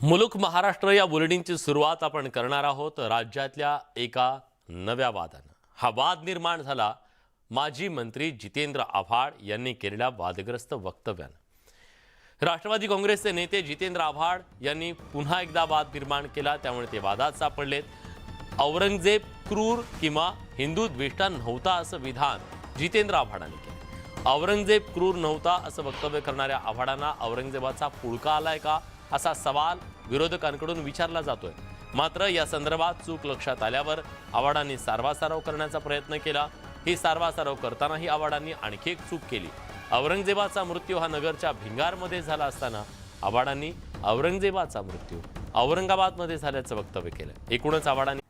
मुलुक महाराष्ट्र या बुलेटिनची सुरुवात आपण करणार आहोत राज्यातल्या एका नव्या वादानं। हा वाद निर्माण झाला माजी मंत्री जितेंद्र आव्हाड यांनी केलेल्या वादग्रस्त वक्तव्यानं। राष्ट्रवादी काँग्रेसचे नेते जितेंद्र आव्हाड यांनी पुन्हा एकदा वाद निर्माण केला, त्यामुळे ते वादात सापडलेत। औरंगजेब क्रूर किंवा हिंदू द्वेष्टा नव्हता असं विधान जितेंद्र आव्हाडांनी केलं। औरंगजेब क्रूर नव्हता असं वक्तव्य करणाऱ्या आव्हाडांना औरंगजेबाचा पुळका आलाय का असा सवाल विरोधकांकडून विचारला जातोय। मात्र या संदर्भात चूक लक्षात आल्यावर आव्हाडांनी सारवासारव करण्याचा प्रयत्न केला। ही सारवासारव करतानाही आव्हाडांनी आणखी एक चूक केली। औरंगजेबाचा मृत्यू हा नगरच्या भिंगारमध्ये झाला असताना आव्हाडांनी औरंगजेबाचा मृत्यू औरंगाबादमध्ये झाल्याचं वक्तव्य केलं। एकूणच आव्हाडांनी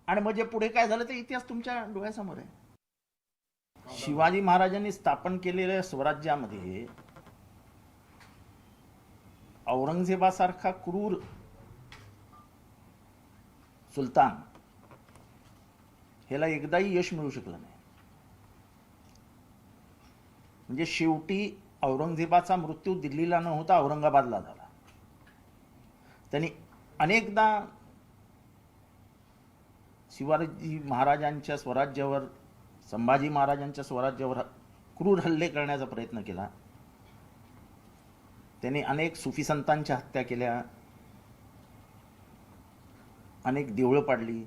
आणि म्हणजे पुढे काय झालं ते इतिहास तुमच्या डोळ्यासमोर आहे। शिवाजी महाराजांनी स्थापन केलेल्या स्वराज्यामध्ये औरंगजेबासारखा क्रूर सुलतान ह्याला एकदाही यश मिळू शकलं नाही। म्हणजे शेवटी औरंगजेबाचा मृत्यू दिल्लीला न होता औरंगाबादला झाला। त्यांनी अनेकदा शिवाजी महाराजांच्या स्वराज्यावर, संभाजी महाराजांच्या स्वराज्यावर क्रूर हल्ले करण्याचा प्रयत्न केला। त्यांनी अनेक सुफी संतांच्या हत्या केल्या, अनेक देवळं पाडली।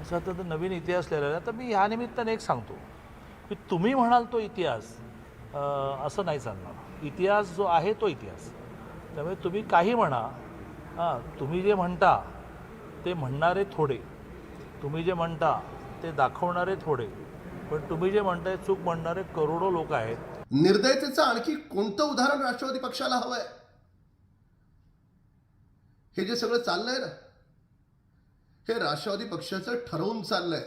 असा तर नवीन इतिहास लिहिलेला आहे। तर मी ह्या निमित्ताने एक सांगतो की तुम्ही म्हणाल तो इतिहास असं नाही चालणार। इतिहास जो आहे तो इतिहास, त्यामुळे तुम्ही काही म्हणा, तुम्ही जे म्हणता ते म्हणणारे थोडे, तुम्ही जे म्हणता ते दाखवणारे थोडे, पण तुम्ही जे म्हणताय चूक म्हणणारे करोडो लोक आहेत। निर्दयतेचं आणखी कोणतं उदाहरण राष्ट्रवादी पक्षाला हवंय? हे जे सगळं चाललंय ना, हे राष्ट्रवादी पक्षाचं ठरवून चाललंय।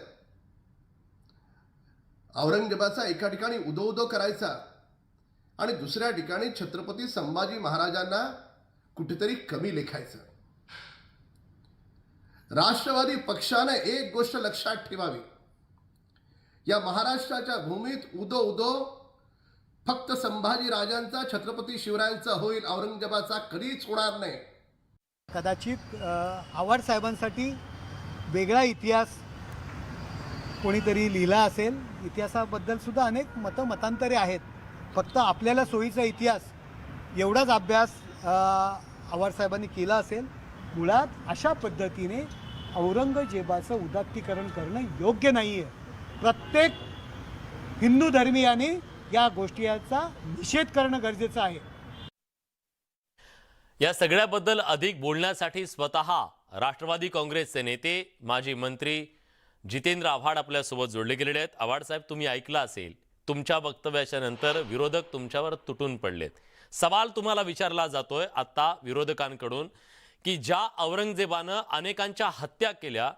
औरंगजेबाचा एका ठिकाणी उदो उदो करायचा आणि दुसऱ्या ठिकाणी छत्रपती संभाजी महाराजांना कुठेतरी कमी लेखायचं। राष्ट्रवादी पक्षाने एक गोष्ट लक्षात ठेवावी, या महाराष्ट्राच्या भूमीत उदो उदो फक्त संभाजी राजांचा, छत्रपती शिवरायांचा होईल, औरंगजेबाचा कधीच होणार नाही। कदाचित आव्हाड साहेबांसाठी वेगळा इतिहास कोणीतरी लिहिला असेल। इतिहासाबद्दल सुद्धा अनेक मतांतरे आहेत। फक्त आपल्याला सोयीचा इतिहास एवढाच अभ्यास आव्हाड साहेबांनी केला असेल। मुळात अशा पद्धतीने औरंगजेबाचं उदात्तीकरण करणं योग्य नाही आहे। प्रत्येक हिंदू धर्मीयाने या गोष्टीचा निषेध करणं गरजेचं आहे। या सगळ्याबद्दल अधिक बोलण्यासाठी स्वतः राष्ट्रवादी काँग्रेसचे नेते माजी मंत्री जितेंद्र आव्हाड आपल्यासोबत जोडले गेलेले आहेत। आव्हाड साहेब, तुम्ही ऐकलं असेल, तुमच्या वक्तव्याच्या नंतर विरोधक तुमच्यावर तुटून पडलेत। सवाल तुम्हाला विचारला जातोय आता विरोधकांकडून की ज्या औरंगजेबानं अनेकांच्या हत्या केल्या,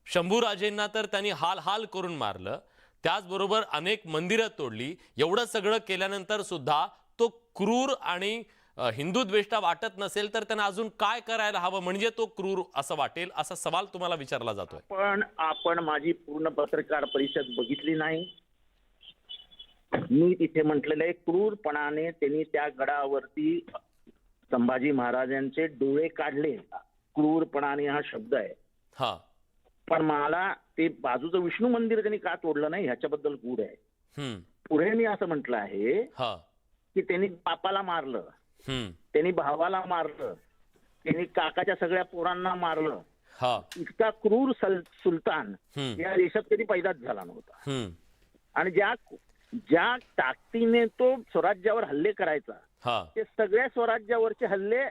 शंभूराजेंना तर त्यांनी हाल हाल करून मारलं, त्याचबरोबर अनेक मंदिरं तोडली, एवढं सगळं केल्यानंतर सुद्धा तो क्रूर आणि हिंदू द्वेष्टा वाटत नसेल तर त्यांना अजून काय करायला हवं म्हणजे तो क्रूर असं वाटेल, असा सवाल तुम्हाला विचारला जातोय। पण आपण माझी पूर्ण पत्रकार परिषद बघितली नाही। मी तिथे म्हटलेलं आहे, क्रूरपणाने त्यांनी त्या गडावरती संभाजी महाराजांचे डोळे काढले। क्रूरपणाने हा शब्द आहे। हा, पण मला ते बाजूचं विष्णू मंदिर त्यांनी का तोडलं नाही ह्याच्याबद्दल गूढ आहे। पुढे मी असं म्हटलं आहे की त्यांनी बापाला मारलं, त्यांनी भावाला मारलं, त्यांनी काकाच्या सगळ्या पोरांना मारलं। इतका क्रूर सुलतान या देशात कधी पैदाच झाला नव्हता। आणि ज्या ताकदीने तो स्वराज्यावर हल्ले करायचा, ते सगळ्या स्वराज्यावरचे हल्ले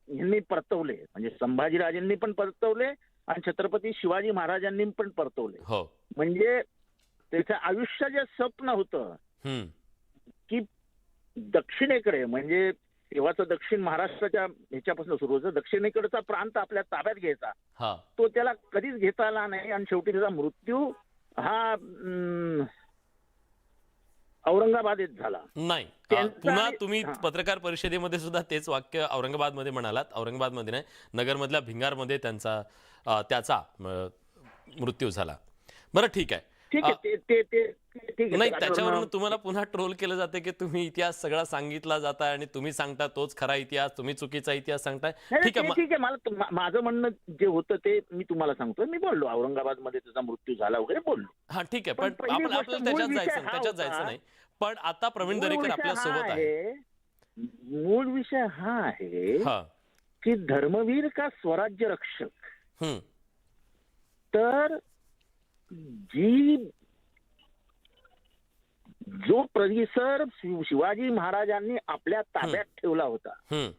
यांनी परतवले। म्हणजे संभाजीराजांनी पण परतवले आणि छत्रपती शिवाजी महाराजांनी पण परतवले। म्हणजे त्याचं आयुष्य जे स्वप्न होतं की दक्षिणेकडे, म्हणजे तेव्हाचं दक्षिण महाराष्ट्राच्या ह्याच्यापासून सुरू होतं, दक्षिणेकडचा प्रांत आपल्या ताब्यात घ्यायचा, तो त्याला कधीच घेता आला नाही। आणि शेवटी त्याचा मृत्यू हा औरंगाबादेत झाला नाही। पुन्हा तुम्ही पत्रकार परिषदेमध्ये सुद्धा तेच वाक्य औरंगाबादमध्ये म्हणालात। औरंगाबादमध्ये नाही, नगरमधल्या भिंगारमध्ये त्याचा मृत्यू झाला। बरं, ठीक आहे। ठीक आहे ठीक आहे. नाही, त्याच्यावरून तुम्हाला पुन्हा ट्रोल केलं जाते की तुम्ही इतिहास सगळा सांगितला जाताय आणि तुम्ही सांगता तोच खरा इतिहास, तुम्ही चुकीचा इतिहास सांगताय. ठीक आहे. ठीक आहे. मला माझं म्हणणं जे होतं ते मी तुम्हाला सांगतो. मी बोललो औरंगाबादमध्ये त्याचा मृत्यू झाला वगैरे बोललो. हा ठीक आहे, पण पहिली आपण गोष्ट आपल्याला मूळ त्याच्यात विषय जायचं हा नाही. पण आता प्रवीण मूळ दरेकर विषय आपल्या हा सोबत आहे. मूळ विषय हा आहे हा. की धर्मवीर का स्वराज्य रक्षक. हम्म. तर जो परिसर शिवाजी महाराजांनी आपल्या ताब्यात ठेवला होता, हम्म.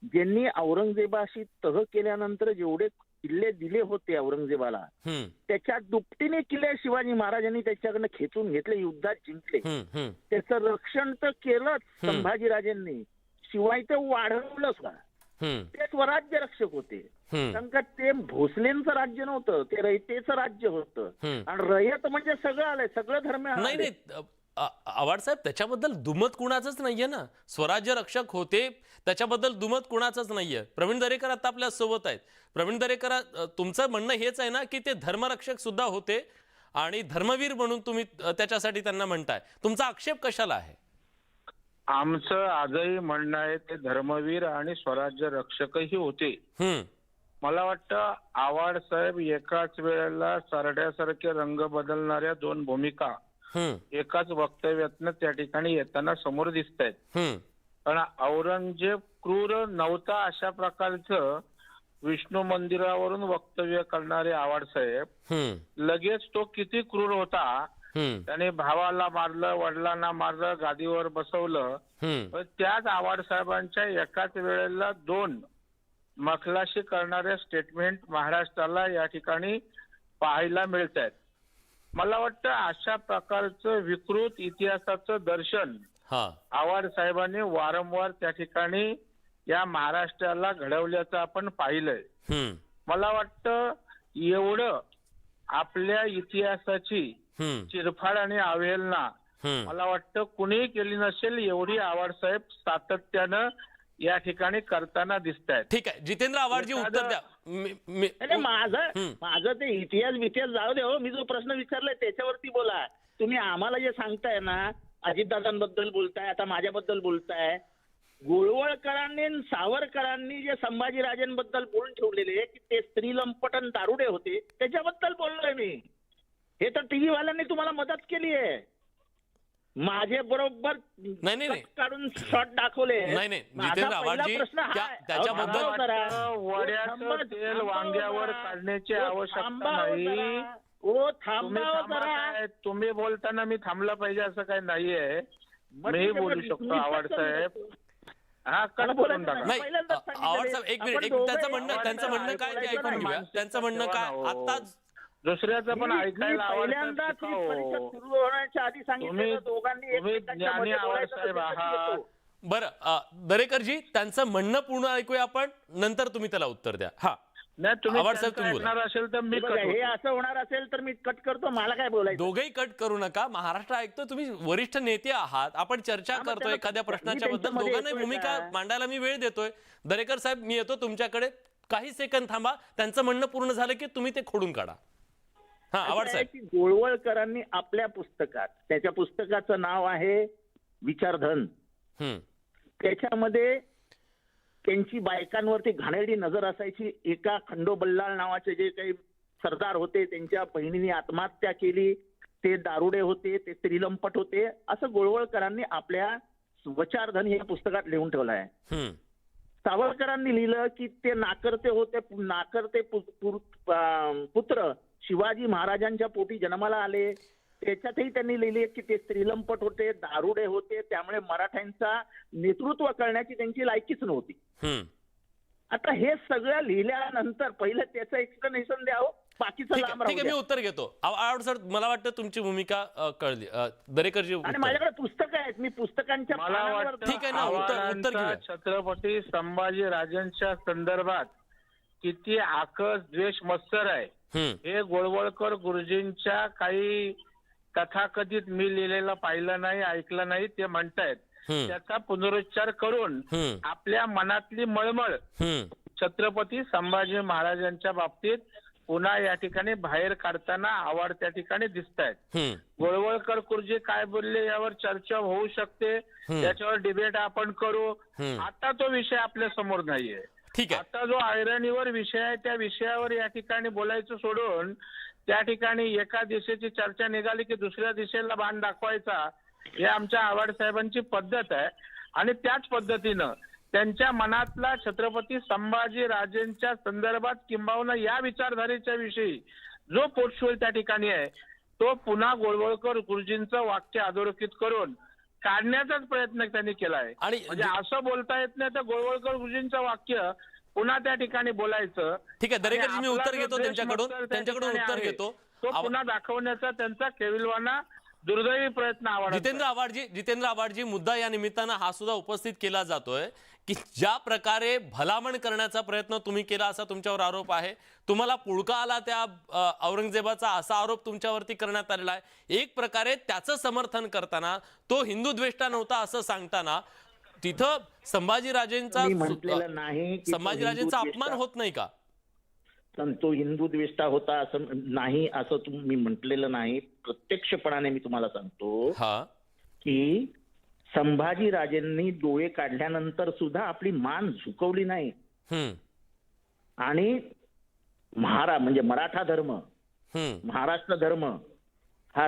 ज्यांनी औरंगजेबाशी तह केल्यानंतर जेवढे किल्ले दिले होते औरंगजेबाला, हम्म. त्याच्या दुपटीने किल्ले शिवाजी महाराजांनी त्याच्याकडनं खेचून घेतले, युद्धात जिंकले. हम्म. हम्म. त्याचं रक्षण तर केलंच संभाजीराजांनी, शिवाय ते वाढवलं सुद्धा. हम्म. ते स्वराज्य रक्षक होते. हम्म. कारण का ते भोसलेंचं राज्य नव्हतं, ते रयतेचं राज्य होतं. हम्म. आणि रयत म्हणजे सगळं आलंय, सगळं धर्म नाही आलंय. नाही, आव्हाड साहेब, त्याच्याबद्दल दुमत कुणाचंच नाहीये ना. स्वराज्य रक्षक होते, त्याच्याबद्दल दुमत कुणाचंच नाहीये. प्रवीण दरेकर आता आपल्या सोबत आहेत. प्रवीण दरेकर, तुमचं म्हणणं हेच आहे ना की ते धर्मरक्षक सुद्धा होते आणि धर्मवीर म्हणून तुम्ही त्याच्यासाठी त्यांना म्हणताय. तुमचा आक्षेप कशाला आहे? आमचं आजही म्हणणं आहे ते धर्मवीर आणि स्वराज्य रक्षकही होते. हम्म. मला वाटतं आव्हाड साहेब एकाच वेळेला सरड्यासारखे रंग बदलणाऱ्या दोन भूमिका हम्म. एकाच वक्तव्यातनं त्या ठिकाणी येताना समोर दिसत आहेत. हम्म. पण औरंगजेब क्रूर नव्हता अशा प्रकारचं विष्णू मंदिरावरून वक्तव्य करणारे आव्हाड साहेब, हम्म. लगेच तो किती क्रूर होता. हम्म. त्याने भावाला मारलं, वडिलांना मारलं, गादीवर बसवलं. हम्म. पण त्याच आव्हाड साहेबांच्या एकाच वेळेला दोन मखलाशी करणारे स्टेटमेंट महाराष्ट्राला या ठिकाणी पाहायला मिळत आहेत. मला वाटतं अशा प्रकारचं विकृत इतिहासाचं दर्शन हा. आव्हाड साहेबांनी वारंवार त्या ठिकाणी या महाराष्ट्राला घडवल्याचं आपण पाहिलंय. हम्म. मला वाटतं एवढं आपल्या इतिहासाची हम्म. चिरफाड आणि अवहेलना हम्म. मला वाटतं कुणीही केली नसेल, एवढी आव्हाड साहेब सातत्यानं या ठिकाणी करताना दिसत आहेत. ठीक आहे, जितेंद्र आव्हाडजी उत्तर द्या. नाही, माझं ते इतिहास जाऊ दे हो. मी जो प्रश्न विचारलाय त्याच्यावरती बोला. तुम्ही आम्हाला जे सांगताय ना, अजितदादांबद्दल बोलताय, आता माझ्याबद्दल बोलताय. गोळवळकरांनी आणि सावरकरांनी जे संभाजीराजांबद्दल बोलून ठेवलेले की ते स्त्रीलंपट आणि दारुडे होते, त्याच्याबद्दल बोललोय मी. हे तर टीव्ही वाल्यांनी तुम्हाला मदत केली आहे. माझे बरोबर नाही. काढून शॉट दाखवले. नाही, जितेंद्र आव्हाडजी, त्याच्याबद्दल वड्याचं तेल वांग्यावर काढण्याची आवश्यकता नाही. तुम्ही बोलताना मी थांबला पाहिजे असं काही नाहीये. मी बोलू शकतो आव्हाड साहेब. हा, कट करून टाका. नाही, आव्हाड साहेब एक मिनिट, त्यांचं म्हणणं काय ते ऐकून घेऊया. त्यांचं म्हणणं काय आताच दुसऱ्याचं पण ऐकायला पहिल्यांदा सुरू होण्याच्या आधी सांगितलं दोघांनी ज्ञानी आव्हाड साहेब आहात. बरं, दरेकरजी, त्यांचं म्हणणं पूर्ण ऐकूया आपण, नंतर तुम्ही त्याला उत्तर द्या. हा, नाही, तुम्ही आव्हाड साहेब, तुम्ही बोला. ऐकणार असेल तर मी हे असं होणार असेल तर मी कट करतो. मला काय बोलायचं. दोघेही कट करू नका. महाराष्ट्र ऐकतो, तुम्ही वरिष्ठ नेते आहात, आपण चर्चा करतोय एखाद्या प्रश्नाच्या बद्दल, दोघांनाही भूमिका मांडायला मी वेळ देतोय. दरेकर साहेब, मी येतो तुमच्याकडे, काही सेकंद थांबा. त्यांचं म्हणणं पूर्ण झालं की तुम्ही ते खोडून काढा. हा, आव्हाड साहेब. गोळवळकरांनी आपल्या पुस्तकात, त्याच्या पुस्तकाचं नाव आहे विचारधन, त्याच्यामध्ये त्यांची बायकांवरती घाणेरडी नजर असायची. एका खंडोबल्लाळ नावाचे जे काही सरदार होते, त्यांच्या बहिणीने आत्महत्या केली. ते दारुडे होते, ते स्त्रीलंपट होते, असं गोळवळकरांनी आपल्या विचारधन या पुस्तकात लिहून ठेवलं आहे. सावरकरांनी लिहिलं की ते नाकर्ते पुत्र शिवाजी महाराजांच्या पोटी जन्माला आले. त्याच्यातही त्यांनी लिहिले की ते स्त्रीलंपट होते, दारुडे होते, त्यामुळे मराठ्यांचा नेतृत्व करण्याची त्यांची लायकीच नव्हती. आता हे सगळं लिहिल्यानंतर पहिलं त्याचं एक्सप्लेनेशन द्यावं, बाकीचं लांब राहू ठीक आहे, मी उत्तर घेतो. आव्हाड सर, मला वाटतं तुमची भूमिका कळली. दरेकरजी, आणि माझ्याकडे पुस्तकं आहेत, मी पुस्तकांच्या मला वाटतं ठीक आहे ना, उत्तर घेऊया. छत्रपती संभाजी राजांच्या संदर्भात किती आकस द्वेष मत्सर आहे हे गोळवळकर गुरुजींच्या काही तथाकथित मी लिहिलेलं पाहिलं नाही, ऐकलं नाही, ते म्हणतायत. त्याचा पुनरुच्चार करून आपल्या मनातली मळमळ छत्रपती संभाजी महाराजांच्या बाबतीत पुन्हा या ठिकाणी बाहेर काढताना आवाड त्या ठिकाणी दिसत आहेत. गोळवळकर गुरुजी काय बोलले यावर चर्चा होऊ शकते, त्याच्यावर डिबेट आपण करू. आता तो विषय आपल्या समोर नाहीये. ठीक आहे. आता जो ऐरणीवर विषय आहे त्या विषयावर या ठिकाणी बोलायचं सोडून त्या ठिकाणी एका दिशेची चर्चा निघाली की दुसऱ्या दिशेला बाण दाखवायचा, हे आमच्या आव्हाड साहेबांची पद्धत आहे. आणि त्याच पद्धतीनं त्यांच्या मनातला छत्रपती संभाजी राजेंच्या संदर्भात किंबहुना या विचारधारेच्या विषयी जो पोटशोल त्या ठिकाणी आहे तो पुन्हा गोळवळकर गुरुजींचं वाक्य अधोरेखित करून काढण्याचाच प्रयत्न त्यांनी केला आहे. आणि म्हणजे असं बोलता येत नाही तर गोळवळकर गुरुजींचं वाक्य पुन्हा त्या ठिकाणी बोलायचं. ठीक आहे, दरेकरजी मी आणि उत्तर आपला घेतो जो त्यांच्याकडून देशभक्त त्या उत्तर ठिकाणी घेतो. आहे, तो पुन्हा दाखवण्याचा त्यांचा केविलवाना दुर्दैवी प्रयत्न आवाड. जितेंद्र आव्हाडजी मुद्दा या निमित्तानं हा सुद्धा उपस्थित केला जातोय की ज्या प्रकारे भलामण करण्याचा प्रयत्न तुम्ही केला असा तुमच्यावर आरोप आहे, तुम्हाला पुळका आला त्या औरंगजेबाचा असा आरोप तुमच्यावरती करण्यात आलेला आहे. एक प्रकारे त्याचं समर्थन करताना तो हिंदू द्वेष्टा नव्हता असं सांगताना तिथं संभाजीराजेंचा मी म्हटलेलं नाही की तो संभाजीराजेंचा हिंदू अपमान होत नाही का? तो हिंदू द्वेष्टा होता असं नाही, असं मी म्हटलेलं नाही. प्रत्यक्षपणाने मी तुम्हाला सांगतो की संभाजीराजेंनी डोळे काढल्यानंतर सुद्धा आपली मान झुकवली नाही. आणि म्हणजे मराठा धर्म, महाराष्ट्र धर्म हा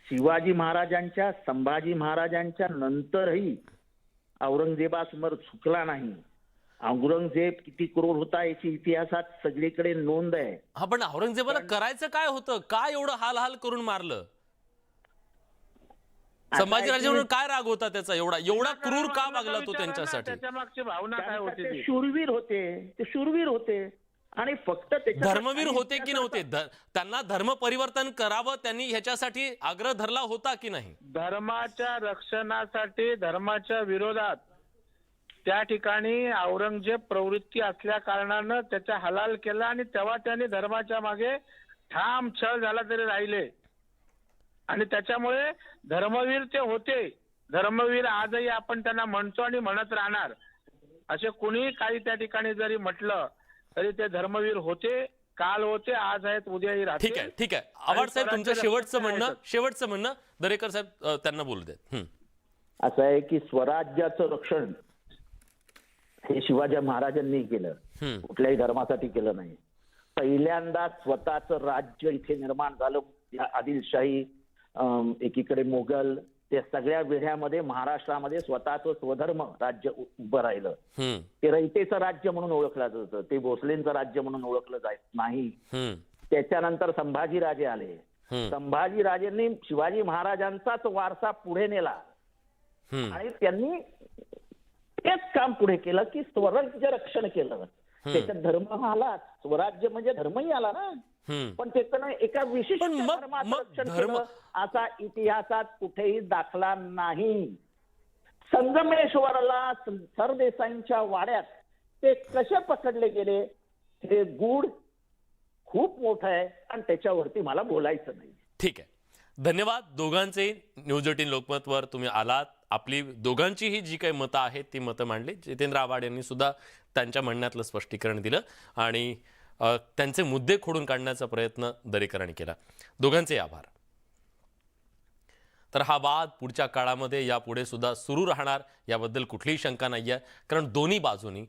शिवाजी महाराजांच्या, संभाजी महाराजांच्या नंतरही औरंगजेबासमोर झुकला नाही. औरंगजेब किती क्रूर होता याची इतिहासात सगळीकडे नोंद आहे. हा, पण औरंगजेबाला करायचं काय होतं? काय एवढं हाल करून मारलं? संभाजीराजांवर काय राग होता त्याचा? एवढा क्रूर का वागला तो त्यांच्यासाठी? त्याच्या मागची भावना काय होती? ते शूरवीर होते आणि फक्त धर्मवीर होते की नव्हते? त्यांना धर्म परिवर्तन करावं त्यांनी ह्याच्यासाठी आग्रह धरला होता की नाही? धर्माच्या रक्षणासाठी, धर्माच्या विरोधात त्या ठिकाणी औरंगजेब प्रवृत्ती असल्या कारणानं त्याचा हलाल केला आणि तेव्हा त्यांनी धर्माच्या मागे ठाम छळ झाला तरी राहिले. आणि त्याच्यामुळे धर्मवीर ते होते. धर्मवीर आजही आपण त्यांना म्हणतो आणि म्हणत राहणार. असे कुणी काही त्या ठिकाणी जरी म्हटलं तरी ते धर्मवीर होते, काल होते, आज आहेत, उद्याही राहतील. ठीक आहे. आव्हाड साहेब, तुमचं शेवटचं म्हणणं दरेकर साहेब त्यांना बोलू देत. असं आहे की स्वराज्याचं रक्षण हे शिवाजी महाराजांनी केलं, कुठल्याही धर्मासाठी केलं नाही. पहिल्यांदा स्वतःचं राज्य इथे निर्माण झालं. आदिलशाही, एकीकडे मोगल, त्या सगळ्या वेढ्यामध्ये महाराष्ट्रामध्ये स्वतःचं स्वधर्म राज्य उभं राहिलं. ते रयतेचं राज्य म्हणून ओळखलं जातं, ते भोसलेंचं राज्य म्हणून ओळखलं जात नाही. त्याच्यानंतर संभाजीराजे आले. संभाजीराजेंनी शिवाजी महाराजांचाच वारसा पुढे नेला आणि त्यांनी तेच काम पुढे केलं की स्वराज्य रक्षण केलं. त्याच्यात धर्म आला, स्वराज्य म्हणजे धर्मही आला ना. पण त्याचं एका विशिष्ट धर्माचं रक्षण केलं असा इतिहासात कुठेही दाखला नाही. संगमेश्वरला सरदेसाईंच्या वाड्यात ते कसे पकडले गेले हे गूढ खूप मोठं आहे आणि त्याच्यावरती मला बोलायचं नाही. ठीक आहे, धन्यवाद दोघांचे. न्यूज 18 लोकमतवर तुम्ही आलात, आपली दोघांचीही जी काही मतं आहेत ती मतं मांडली. जितेंद्र आव्हाड यांनी सुद्धा त्यांच्या म्हणण्यातलं स्पष्टीकरण दिलं आणि त्यांचे मुद्दे खोडून काढण्याचा प्रयत्न दरेकरांनी केला. दोघांचे आभार. तर हा वाद पुढच्या काळामध्ये यापुढे सुद्धा सुरू राहणार याबद्दल कुठलीही शंका नाही आहे, कारण दोन्ही बाजूंनी